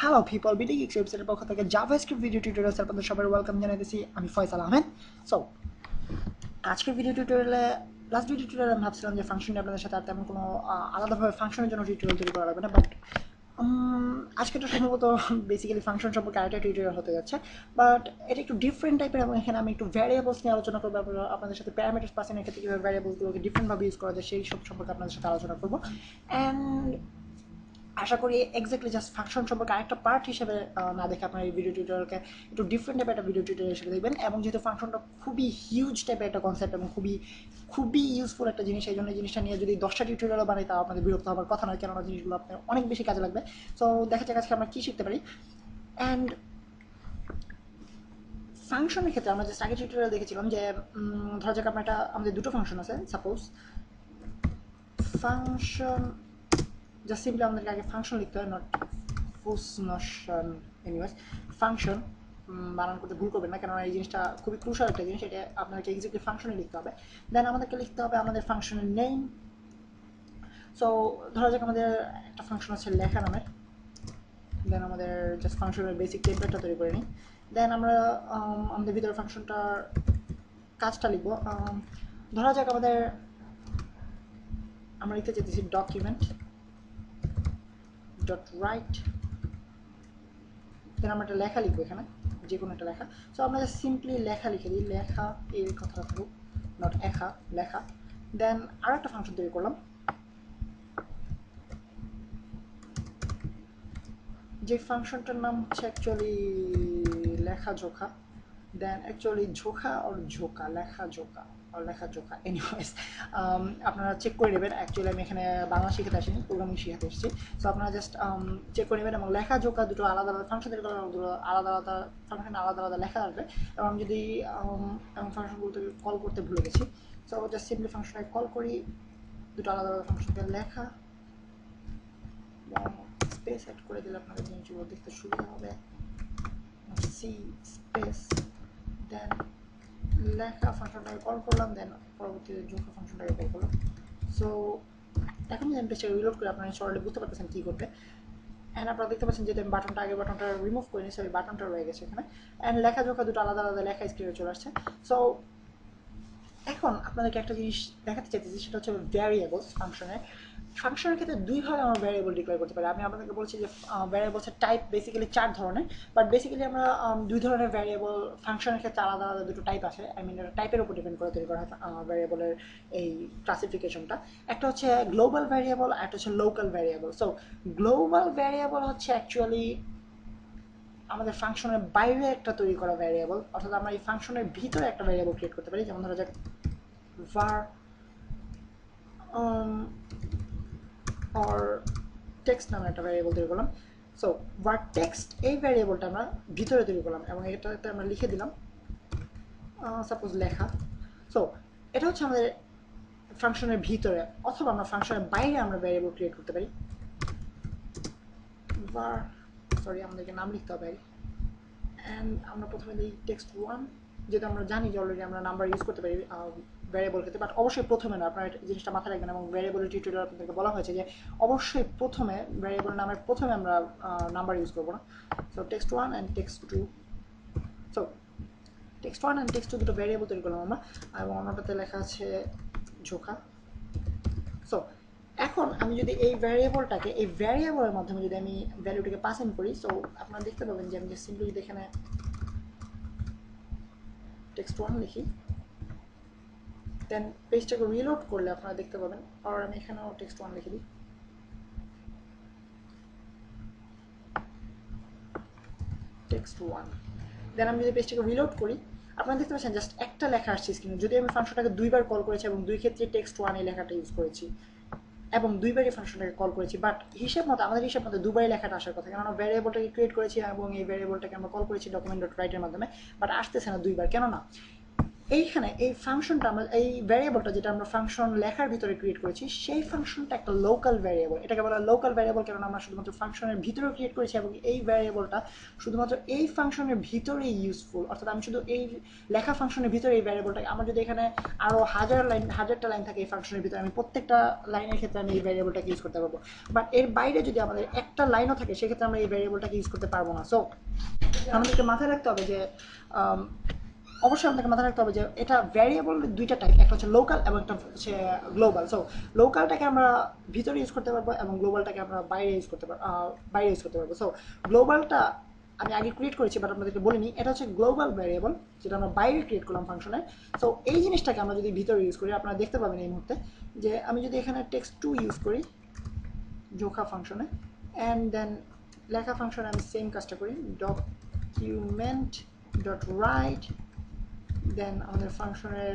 Hello people, BD geeks ওয়েবসাইটের পক্ষ থেকে জাভাস্ক্রিপ্ট ভিডিও টিউটোরিয়ালস আপনাদের সবাই ওয়েলকাম জানাইতেছি। আমি ফয়সাল আহমেদ। সো আজকের ভিডিও টিউটোরিয়ালে লাস্ট ভিডিও টিউটোরিয়ালে আমি ভাবছিলাম যে ফাংশনে আপনাদের সাথে আর তেমন কোনো আলাদাভাবে ফাংশনের জন্য টিউটোরিয়াল তৈরি করা লাগবে না, বাট আজকেটা সম্ভবত বেসিক্যালি ফাংশন সম্পর্কে আরেকটা টিউটোরিয়াল হতে যাচ্ছে। বাট এটা একটু ডিফারেন্ট টাইপের এবং এখানে আমি একটু ভ্যারিয়েবলস নিয়ে আলোচনা করবো। আপনাদের সাথে প্যারামিটার্স পাসের ক্ষেত্রে কীভাবে ভ্যারিয়েবলসগুলোকে ডিফারেন্টভাবে ইউজ করা যায় সেই সব সম্পর্কে আপনাদের সাথে আলোচনা করবো। অ্যান্ড আশা করি এক্স্যাক্টলি জাস্ট ফাংশন সম্পর্কে আরেকটা পার্ট হিসেবে না দেখে আপনার এই ভিডিও টিউটোরিয়ালকে একটু ডিফারেন্ট টাইপের একটা ভিডিও টিউটোরিয়াল হিসেবে দেখবেন। এবং যেহেতু ফাংশনটা খুবই হিউজ টাইপের একটা কনসেপ্ট এবং খুবই খুবই ইউজফুল একটা জিনিস, এই জন্য জিনিসটা নিয়ে যদি 10টা টিউটোরিয়ালও বানাই তাও আপনাদের বিরক্ত হওয়ার কথা নয়, কেননা জিনিসগুলো আপনার অনেক বেশি কাজে লাগবে। সো দেখা যাক আজকে আমরা কী শিখতে পারি। অ্যান্ড ফাংশনের ক্ষেত্রে আমরা জাস্ট আগে টিউটোরিয়াল দেখেছিলাম যে ধরা যাক আমরা আমাদের দুটো ফাংশন আছে। সাপোজ ফাংশন, জাস্ট সিম্পলি আমাদেরকে আগে ফাংশন লিখতে হয়, নট ফুসনশন। এনিওয়েজ ফাংশন বানান করতে ভুল করবেন না, কেননা এই জিনিসটা খুবই ক্রুশাল একটা জিনিস। এটা আপনাকে এক্সাক্টলি ফাংশনে লিখতে হবে। দেন আমাদেরকে লিখতে হবে আমাদের ফাংশনের নেম। সো ধরা যাক আমাদের একটা ফাংশন আছে লেখা নামের। দেন আমাদের জাস্ট ফাংশনের বেসিক টেমপ্লেটটা তৈরি করে নিই। দেন আমরা আমাদের ভিতরে ফাংশনটার কাজটা লিখবো। ধরা যাক আমরা লিখতে চাইতেছি ডকুমেন্ট ডট রাইট। দেন আমরা একটা লেখা লিখবো এখানে, যে কোনো একটা লেখা। সো আমরা জাস্ট সিম্পলি লেখা লিখে দিই, লেখা এই কথাটা থাকুক, নট এখা, লেখা। দেন আর একটা ফাংশন তৈরি করলাম, যে ফাংশনটার নাম হচ্ছে অ্যাকচুয়ালি লেখা জোখা। দেন অ্যাকচুয়ালি ঝোঁকা ওর ঝোঁকা, লেখা জোকা আর লেখা জোকা। এনিওয়েজ আপনারা চেক করে নেবেন। অ্যাকচুয়ালি আমি এখানে বাংলা শিখাতে আসিনি, প্রোগ্রামিং শিখাতে এসেছি। সো আপনারা জাস্ট চেক করে নেবেন। এবং লেখা জোকা দুটো আলাদা আলাদা ফাংশন তৈরি করবেন, দুটো আলাদা আলাদা ফাংশন, আলাদা আলাদা লেখা আসবে। এবং যদি এবং ফাংশনগুলোতে কল করতে ভুলে গেছি, সো জাস্ট সিম্পলি ফাংশনটাকে কল করি, দুটো আলাদা আলাদা ফাংশনকে লেখা স্পেস অ্যাড করে দিলে আপনাদের জিনিসগুলো দেখতে সুবিধা হবে। সি স্পেস, দেন লেখা ফাংশনটাকে কল করলাম, দেন পরবর্তীতে যোগা ফাংশনটাকে কল করলাম। সো এখন যদি আমি পেজটাকে রিলোড করে আপনারা সরাসরি বুঝতে পারতেছেন কী করবে। অ্যান্ড আপনারা দেখতে পাচ্ছেন যেহেতু আমি বাটনটা রিমুভ করে নিয়েছি, ওই বাটনটা রয়ে গেছে এখানে। অ্যান্ড লেখা জোখা দুটো আলাদা আলাদা লেখা স্ক্রিনে চলে আসছে। সো এখন আপনাদেরকে একটা জিনিস দেখাতে চাইতেছি, সেটা হচ্ছে ভ্যারিয়েবলস। ফাংশনের ক্ষেত্রে দুইভাবে আমরা ভ্যারিয়েবল ডিক্লেয়ার করতে পারি। আমি আপনাদেরকে বলছি যে ভ্যারিয়েবলসের টাইপ বেসিক্যালি 4 ধরনের, বাট বেসিক্যালি আমরা 2 ধরনের ভ্যারিয়েবল ফাংশনের ক্ষেত্রে আলাদা আলাদা দুটো টাইপ আছে। আই মিন এটা টাইপের উপর ডিপেন্ড করে তৈরি করা হয় ভ্যারিয়েবলের এই ক্লাসিফিকেশনটা। একটা হচ্ছে গ্লোবাল ভ্যারিয়েবল, একটা হচ্ছে local variable. So global variable হচ্ছে অ্যাকচুয়ালি আমাদের ফাংশনের বাইরে একটা তৈরি করা ভ্যারিয়েবল, অর্থাৎ আমরা এই ফাংশনের ভিতরে একটা ভ্যারিয়েবল ক্রিয়েট করতে পারি। যেমন ধরা যাক var or text নামে একটা ভ্যারিয়েবল তৈরি করলাম। সো var text এই ভ্যারিয়েবলটা আমরা ভিতরে তৈরি করলাম এবং এটাতে আমরা লিখে দিলাম সাপোজ লেখা। সো এটা হচ্ছে আমাদের ফাংশনের ভিতরে, অথবা আমরা ফাংশনের বাইরে আমরা ভ্যারিয়েবল ক্রিয়েট করতে পারি। var, সরি আমাদেরকে নাম লিখতে হবে। অ্যান্ড আমরা প্রথমে দিই টেক্সট 1, যেটা আমরা জানি যে অলরেডি আমরা নাম্বার ইউজ করতে পারি ভ্যারিয়েবল ক্ষেত্রে, বাট অবশ্যই প্রথমে না। আপনারা জিনিসটা মাথায় রাখবেন। এবং ভ্যারিয়েবলের টিউটোরিয়াল আপনাদেরকে বলা হয়েছে যে অবশ্যই প্রথমে ভ্যারিয়েবল নামের প্রথমে আমরা নাম্বার ইউজ করবো না। So text 1 and text 2। So text 1 and text 2 দুটো ভ্যারিয়েবল তৈরি করলাম আমরা, এবং অন্যটাতে লেখা আছে ঝোঁকা। সো এখন আমি যদি এই ভ্যারিয়েবলের মাধ্যমে যদি আমি ভ্যালুটাকে পাস ইন করি, সো আপনারা দেখতে পাবেন যে আমি যে সিম্পলি যদি এখানে টেক্সট 1 লিখি, দেন পেজটাকে রিলোড করলে আপনারা দেখতে পাবেন। আর আমি এখানেও টেক্সট 1 লিখে দিই, টেক্সট 1। দেন আমি যদি পেজটাকে রিলোড করি, আপনারা দেখতে পাচ্ছেন জাস্ট একটা লেখা আসছে স্ক্রিনে। যদি আমি ফাংশনটাকে দুইবার কল করেছি এবং দুই ক্ষেত্রে টেক্সট 1 এই লেখাটা ইউজ করেছি এবং দুইবারই ফাংশনটাকে কল করেছি, বাট আমাদের হিসাব মতো দুবারই লেখাটা আসার কথা, কারণ আমরা ভ্যারিয়েবলটাকে ক্রিয়েট করেছি এবং এই ভ্যারিয়েবলটাকে আমরা কল করেছি ডকুমেন্ট ডট রাইটের মাধ্যমে, বাট আসতেছে না দুইবার। কেননা এইখানে এই ফাংশনটা আমরা এই ভ্যারিয়েবলটা যেটা আমরা ফাংশন লেখার ভিতরে ক্রিয়েট করেছি সেই ফাংশনটা একটা লোকাল ভ্যারিয়েবল। এটাকে বলা লোকাল ভ্যারিয়েবল কারণ আমরা শুধুমাত্র ফাংশনের ভিতরে ক্রিয়েট করেছি এবং এই ভ্যারিয়েবলটা শুধুমাত্র এই ফাংশনের ভিতরেই ইউজফুল। অর্থাৎ আমি শুধু এই লেখা ফাংশনের ভিতরে এই ভ্যারিয়েবলটাকে, আমার যদি এখানে আরও হাজারটা লাইন থাকে এই ফাংশনের ভিতরে, আমি প্রত্যেকটা লাইনের ক্ষেত্রে আমি এই ভ্যারিয়েবলটাকে ইউজ করতে পারবো। বাট এর বাইরে যদি আমাদের একটা লাইনও থাকে সেক্ষেত্রে আমরা এই ভ্যারিয়েবলটাকে ইউজ করতে পারবো না। সো আমাদেরকে মাথায় রাখতে হবে যে অবশ্যই আপনাকে মাথায় রাখতে হবে যে এটা ভ্যারিয়েবল দুইটা টাইপ, একটা হচ্ছে লোকাল এবং একটা হচ্ছে গ্লোবাল। সো লোকালটাকে আমরা ভিতরে ইউজ করতে পারবো এবং গ্লোবালটাকে আমরা বাইরে ইউজ করতে পারবো। সো গ্লোবালটা আমি আগে ক্রিয়েট করেছি বাট আপনাদেরকে বলিনি, এটা হচ্ছে গ্লোবাল ভ্যারিয়েবল যেটা আমরা বাইরে ক্রিয়েট করলাম ফাংশনে। সো এই জিনিসটাকে আমরা যদি ভিতরে ইউজ করি আপনারা দেখতে পাবেন এই মুহূর্তে যে আমি যদি এখানে টেক্সট2 ইউজ করি জোখা ফাংশনে অ্যান্ড দেন লেখা ফাংশনে আমি সেম কাজটা করি ডকুমেন্ট ডট রাইট, দেন আমাদের ফাংশনের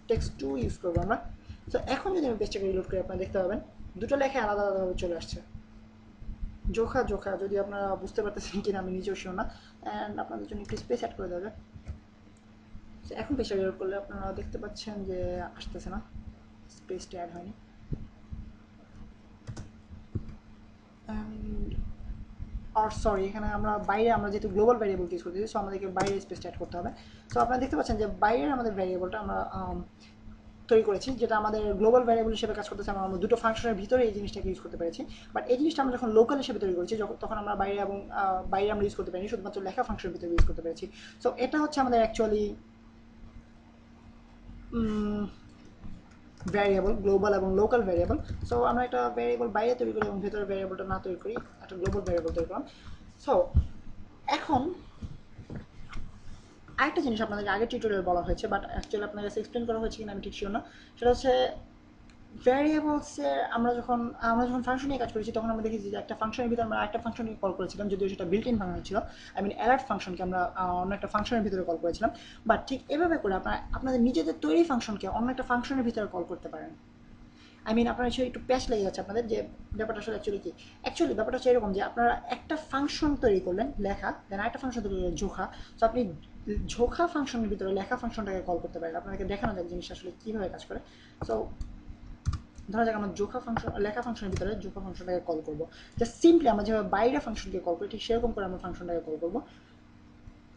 টেক্সট2 ইউজ করবো আমরা। তো এখন যদি আমি পেজটাকে রিলোড করি আপনারা দেখতে পাবেন দুটো লেখা আলাদা আলাদাভাবে চলে আসছে। জোখা যদি আপনারা বুঝতে পারতেছেন কিনা আমি নিজেও শিওর না, অ্যান্ড আপনাদের জন্য একটু স্পেস অ্যাড করে দেওয়া যায়। এখন পেজটা রিলোড করলে আপনারা দেখতে পাচ্ছেন যে আসতেছে না, স্পেসটা অ্যাড হয়নি। আর সরি, এখানে আমরা বাইরে আমরা যেহেতু গ্লোবাল ভ্যারিয়েবল ইউজ করতেছি সো আমাদেরকে বাইরে স্পেসটা অ্যাড করতে হবে। সো আপনারা দেখতে পাচ্ছেন যে বাইরের আমাদের ভ্যারিয়েবলটা আমরা তৈরি করেছি যেটা আমাদের গ্লোবাল ভ্যারিয়েবল হিসেবে কাজ করতেছে। আমরা দুটো ফাংশনের ভিতরে এই জিনিসটাকে ইউজ করতে পেরেছি। বাট এই জিনিসটা আমরা যখন লোকাল হিসেবে তৈরি করেছি তখন আমরা বাইরে এবং বাইরে আমরা ইউজ করতে পারিনি, শুধুমাত্র লেখা ফাংশনের ভিতরে ইউজ করতে পেরেছি। সো এটা হচ্ছে আমাদের অ্যাকচুয়ালি ভ্যারিয়েবল, গ্লোবাল এবং লোকাল ভ্যারিয়েবল। সো আমরা একটা ভ্যারিয়েবল বাইরে তৈরি করি এবং ভেতরে ভ্যারিয়েবলটা না তৈরি করি, একটা গ্লোবাল ভ্যারিয়েবল তৈরি করলাম। সো এখন আরেকটা জিনিস আপনাদেরকে আগের টিউটোরিয়াল বলা হয়েছে বাট অ্যাকচুয়ালি আপনার কাছে এক্সপ্লেন করা হয়েছে কিনা আমি ঠিক শিওর না, সেটা হচ্ছে ভ্যারিয়েবলসের আমরা যখন ফাংশন নিয়ে কাজ করেছি তখন আমরা দেখেছি যে একটা ফাংশনের ভিতরে আমরা একটা ফাংশনকে কল করেছিলাম, যদিও সেটা বিল্ট ইন ফাংশন ছিল। আই মিন অ্যালার্ট ফাংশনকে আমরা অন্য একটা ফাংশনের ভিতরে কল করেছিলাম। বাট ঠিক এভাবে করে আপনারা আপনাদের নিজেদের তৈরি ফাংশনকে অন্য একটা ফাংশনের ভিতরে কল করতে পারেন। আই মিন আপনার একটু প্যাচ লেগে যাচ্ছে আপনাদের যে ব্যাপারটা আসলে অ্যাকচুয়ালি ব্যাপারটা হচ্ছে এরকম যে আপনারা একটা ফাংশন তৈরি করলেন লেখা, দেন একটা ফাংশন তৈরি করলেন ঝোঁকা। সো আপনি ঝোঁকা ফাংশনের ভিতরে লেখা ফাংশনটাকে কল করতে পারেন। আপনাদেরকে দেখানো যাক জিনিসটা আসলে কীভাবে কাজ করে। সো ধরা যাক আমরা লেখা ফাংশনের ভিতরে জোখা ফাংশনটাকে কল করবো। জাস্ট সিম্পলি আমরা যেভাবে বাইরে ফাংশনকে কল করি ঠিক সেরকম করে আমরা ফাংশনটাকে কল করবো।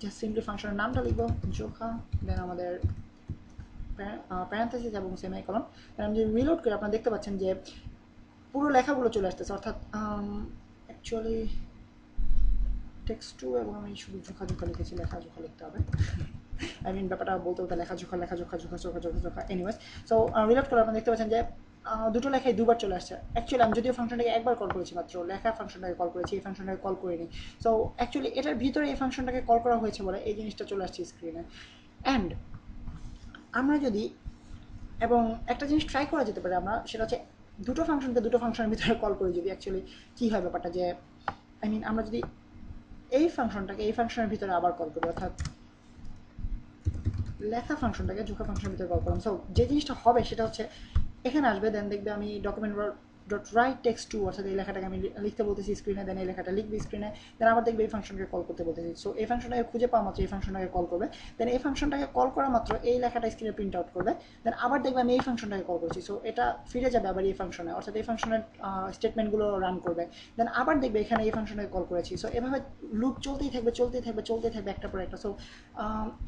জাস্ট সিম্পলি ফাংশনের নামটা লিখবো জোখা, দেন আমাদের প্যারেন্থেসিস এবং সেমিকোলন। আমি যদি রিলোড করি আপনারা দেখতে পাচ্ছেন যে পুরো লেখাগুলো চলে আসতেছে। অর্থাৎ অ্যাকচুয়ালি টেক্সট2 এবং আমি শুধু জোখা লিখেছি, লেখা জোখা লিখতে হবে। আই মিন ব্যাপারটা বলতে লেখা জোখা এনিওয়েজ। সো রিলোড করে আপনারা দেখতে পাচ্ছেন যে দুটো লেখায় দুবার চলে আসছে। অ্যাকচুয়ালি আমি যদিও ফাংশনটাকে একবার কল করেছি মাত্র, লেখা ফাংশনটাকে কল করেছি, এই ফাংশনটাকে কল করিনি। সো অ্যাকচুয়ালি এটার ভিতরে এই ফাংশনটাকে কল করা হয়েছে বলে এই জিনিসটা চলে আসছে স্ক্রিনে। অ্যান্ড আমরা যদি এবং একটা জিনিস ট্রাই করা যেতে পারে আমরা, সেটা হচ্ছে দুটো ফাংশনের ভিতরে কল করি যদি অ্যাকচুয়ালি কী হয় ব্যাপারটা যে আই মিন আমরা যদি এই ফাংশনটাকে এই ফাংশনের ভিতরে আবার কল করি, অর্থাৎ লেখা ফাংশনটাকে জোখা ফাংশনের ভিতরে কল করলাম। সো যে জিনিসটা হবে সেটা হচ্ছে এখানে আসবে, দেন দেখবে আমি ডকুমেন্ট ডট রাইট টেক্সট2, অর্থাৎ এই লেখাটাকে আমি লিখতে বলতেছি স্ক্রিনে, দেন এই লেখাটা লিখবে স্ক্রিনে, দেন আবার দেখবে এই ফাংশনকে কল করতে বলতেছি। সো এই ফাংশনটাকে খুঁজে পাওয়া মাত্র এই ফাংশনটাকে কল করবে, দেন এই ফাংশনটাকে কল করা মাত্র এই লেখাটা স্ক্রিনে প্রিন্ট আউট করবে, দেন আবার দেখবে আমি এই ফাংশনটাকে কল করছি। সো এটা ফিরে যাবে আবার এই ফাংশনে, অর্থাৎ এই ফাংশনের স্টেটমেন্টগুলো রান করবে, দেন আবার দেখবে এখানে এই ফাংশনটাকে কল করেছি। সো এভাবে লুপ চলতেই থাকবে একটা পর একটা। সো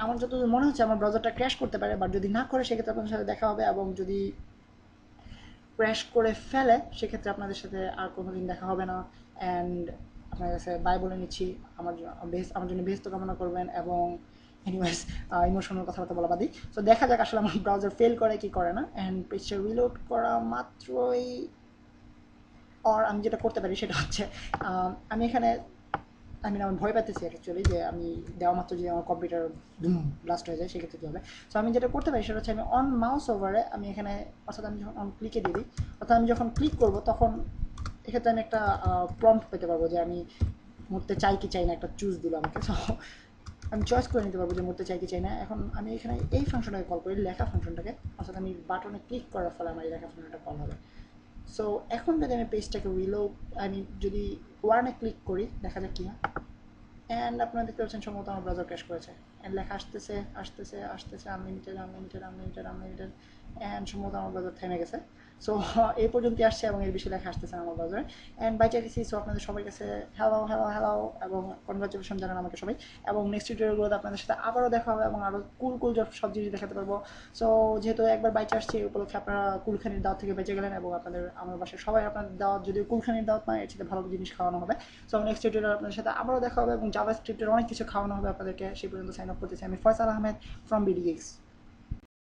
আমার যতদূর মনে হচ্ছে আমার ব্রাউজারটা ক্র্যাশ করতে পারে, বাট যদি না করে সেক্ষেত্রে আপনাদের সাথে দেখা হবে, এবং যদি ক্র্যাশ করে ফেলে সেক্ষেত্রে আপনাদের সাথে আর কোনোদিন দেখা হবে না। অ্যান্ড আপনার কাছে বাই বলে নিচ্ছি, আমার জন্য বেস্ট কামনা করবেন। এবং এনিওয়েজ ইমোশনাল কথাবার্তা বলা বাদি। সো দেখা যাক আসলে আমার ব্রাউজার ফেল করে কি করে না। অ্যান্ড পেজটা রিলোড করা মাত্রই আমি যেটা করতে পারি সেটা হচ্ছে আমি এখানে আমার ভয় পাইতেছি অ্যাকচুয়ালি যে আমি দেওয়া মাত্র যদি আমার কম্পিউটার ব্লাস্ট হয়ে যায় সেক্ষেত্রে কী হবে। সো আমি যেটা করতে পারি সেটা হচ্ছে আমি অন মাউস ওভারে আমি এখানে, অর্থাৎ আমি যখন অন ক্লিকে দিয়ে দিই, অর্থাৎ আমি যখন ক্লিক করবো তখন এক্ষেত্রে আমি একটা প্রম্পট পেতে পারবো যে আমি মরতে চাই কি চাই না, একটা চুজ দিল আমাকে। সো আমি চয়েস করে নিতে পারবো যে মরতে চাই কি চাই না। এখন আমি এখানে এই ফাংশনটাকে কল করি, লেখা ফাংশনটাকে, অর্থাৎ আমি বাটনে ক্লিক করার ফলে আমার এই লেখা ফাংশনটা কল হবে। সো এখন যদি আমি পেজটাকে রিলোড, আমি যদি ওয়ার্নে ক্লিক করি দেখা যাক কি হয়। অ্যান্ড আপনারা দেখতে পাচ্ছেন সম্ভবত আমার ব্রাউজার ক্র্যাশ করেছে অ্যান্ড লেখা আসতেছে আসতেছে আসতেছে unlimited unlimited unlimited unlimited and সম্ভবত আমার ব্রাউজার থেমে গেছে সো এই পর্যন্ত আসছে এবং এর বেশি লেখা আসতেছে আমার ব্রাউজারে অ্যান্ড বাই চাইছি সো আপনাদের সবার কাছে হ্যালো হ্যালো হ্যালো এবং কনগ্রাচুলেশন জানান আমাকে সবাই এবং নেক্সট টিউটোরিয়ালগুলোতে আপনাদের সাথে আবারও দেখা হবে এবং আরও কুল কুল সব জিনিস দেখাতে পারবো সো যেহেতু একবার বাইচে আসছে এই উপলক্ষে আপনারা কুলখানির দাওয়াত থেকে বেঁচে গেলেন এবং আপনাদের আমার বাসায় সবাই আপনাদের দাওয়াত যদিও কুলখানির দাওয়াত নয় এর সাথে ভালো জিনিস খাওয়ানো হবে সো নেক্সট টিউটোরিয়াল আপনাদের সাথে আবারও দেখা হবে এবং জাভা স্ক্রিপ্টের অনেক কিছু খাওয়ানো হবে আপনাদেরকে সেই পর্যন্ত সাইন আপ করতেছি আমি ফয়সাল আহমেদ ফ্রম বিডিএক্স